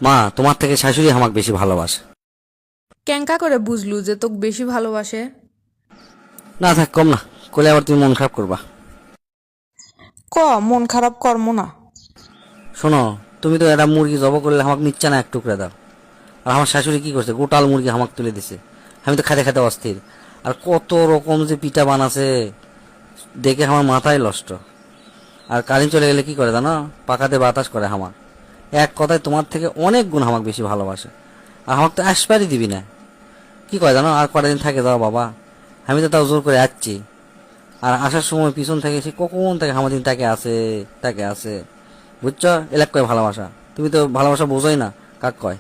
মা, তোমার থেকে শাশুড়ি আমাকে বেশি ভালোবাসে। কেঙ্কা করে বুঝলু যে তোকে বেশি ভালোবাসে? না থাক, কম না করলে আবার তুমি মন খারাপ করবা। ক, মন খারাপ কর্ম না। শোনো, তুমি তো একটা মুরগি জব করলে আমাকে নিচ্ছে না এক টুকরা দাও। আর আমার শাশুড়ি কি করছে, গোটাল মুরগি আমাকে তুলে দিছে। আমি তো খেতে খেতে অস্থির। আর কত রকম যে পিঠা বানাছে, দেখে আমার মাথায় নষ্ট। আর কারেন্ট চলে গেলে কি করে জানো, পাখাতে বাতাস করে আমার। এক কথায় তোমার থেকে অনেক গুণ আমাকে বেশি ভালোবাসে। আর আমাকে তো আসপারই দিবি না। কি করে জানো, আর কটা দিন থাকে যাও বাবা। আমি তো তাও জোর করে যাচ্ছি। আর আসার সময় পিছন থেকে সে কখন থেকে আমার দিন তাকে আছে বুঝছো, এলাক কয় ভালোবাসা। তুমি তো ভালোবাসা বোঝোই না, কাক কয়।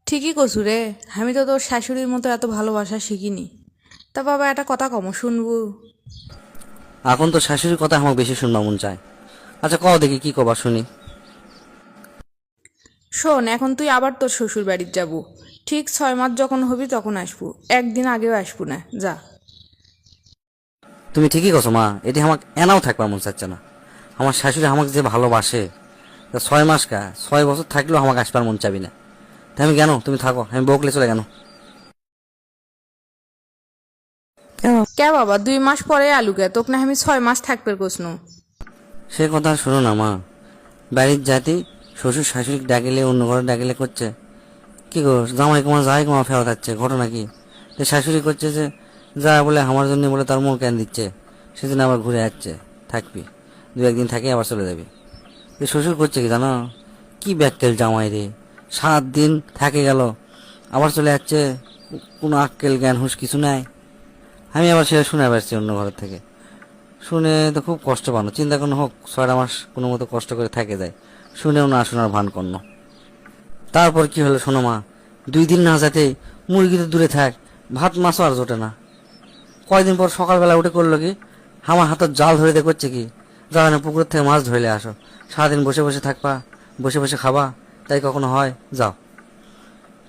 ঠিকই কছু রে, আমি তো তোর শাশুড়ির মতো এত ভালোবাসা শিখিনি। তা বাবা, একটা কথা কম শুনবু? এখন তো শাশুড়ির কথা আমাকে বেশি শুনবা মন চায়। আচ্ছা কও দেখি কি কবা শুনি। শোন, এখন তুই আবার তোর শ্বশুর বাড়ির যাবো। ঠিক 6 মাস যখন হবি তখন আসবো, একদিন আগেও আসবো না, যা। তুমি ঠিকই কছো মা, এটি আমাকে এনাও থাকবার মন চাচ্ছে না। আমার শাশুড়ি আমাকে যে ভালোবাসে, তা 6 মাস 6 বছর থাকলেও আমাকে আসবার মন চাবি না। তাই আমি কেন, তুমি থাকো, আমি বকলে চলে কেন। কে বাবা, 2 মাস পরে আলুকে তোকে না আমি 6 মাস থাকবে কোসনু। সে কথা শোনো না মা। বাড়ির জাতি শ্বশুর শাশুড়ি ডাকিলে অন্য ঘরে ডাকিলে করছে কি গো, জামাই কুমার যাই কুমার ফেরত যাচ্ছে, ঘটনা কি? যে শাশুড়ি করছে যে যা বলে আমার জন্য বলে তার মন কেন দিচ্ছে, সেদিন আবার ঘুরে যাচ্ছে, থাকবি 2-1 দিন থাকে আবার চলে যাবি। যে শ্বশুর করছে কি জানো, কি ব্যাককেল জামাই রে, 7 দিন থাকে গেল আবার চলে যাচ্ছে, কোনো আক্কেল জ্ঞান হুঁশ কিছু নাই। আমি আবার সেটা শুনে পারছি অন্য ঘরের থেকে। শুনে তো খুব কষ্ট পানো, চিন্তা কোনো হোক 6টা মাস কোনো মতো কষ্ট করে থাকে যায়, শুনেও না শোনার ভান করল। তারপর কি হলো শোনো মা, 2 দিন না যেতে মুরগি তো দূরে থাক, ভাত মাছও আর জোটে না। কয়দিন পর সকালবেলা উঠে করলো কি, আমার হাতের জাল ধরে দিয়ে করছে কি, যাও না পুকুর থেকে মাছ ধরলে আসো, সারাদিন বসে বসে থাকবা, বসে বসে খাবা, তাই কখনো হয়, যাও।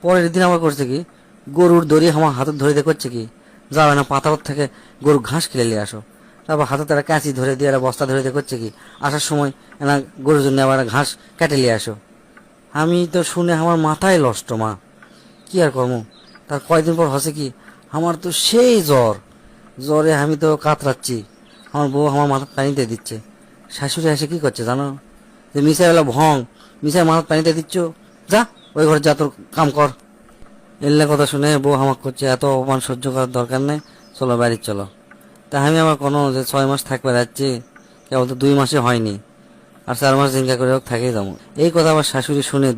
পরের দিন আবার করছে কি, গরুর দড়ি আমার হাতের ধরে দিয়ে করছে কি, যাও না পাতার থেকে গরু ঘাস কিনে নিয়ে আসো। তারপর হাতে তারা কাঁচি ধরে দিয়ে একটা বস্তা ধরে দিয়ে করছে কি, আসার সময় না গরুর জন্য আবার ঘাস কেটে নিয়ে আসো। আমি তো শুনে আমার মাথায় নষ্ট মা, কি আর কর্ম। তার কয়দিন পর হচ্ছে কি, আমার তো সেই জ্বরে আমি তো কাতরাচ্ছি। আমার বউ আমার মাথার পানিতে দিচ্ছে। শাশুড়ি এসে কি করছে জানো, যে মিশাইবেলা ভং, মিশাই মাথার পানিতে দিচ্ছ, যা ওই ঘরে যা, তোর কাম কর। এলে কথা শুনে বউ আমাকে করছে এত অপমান সহ্য করার দরকার নেই, চলো বাড়ি চলো। তা আমি আবার কোনো যে 6 মাস থাকবে যাচ্ছি, কেবল তো 2 মাসে হয়নি, আর 4 মাস জিঙ্গা করে হোক থাকেই যাবো। এই কথা আমার শাশুড়ি শুনে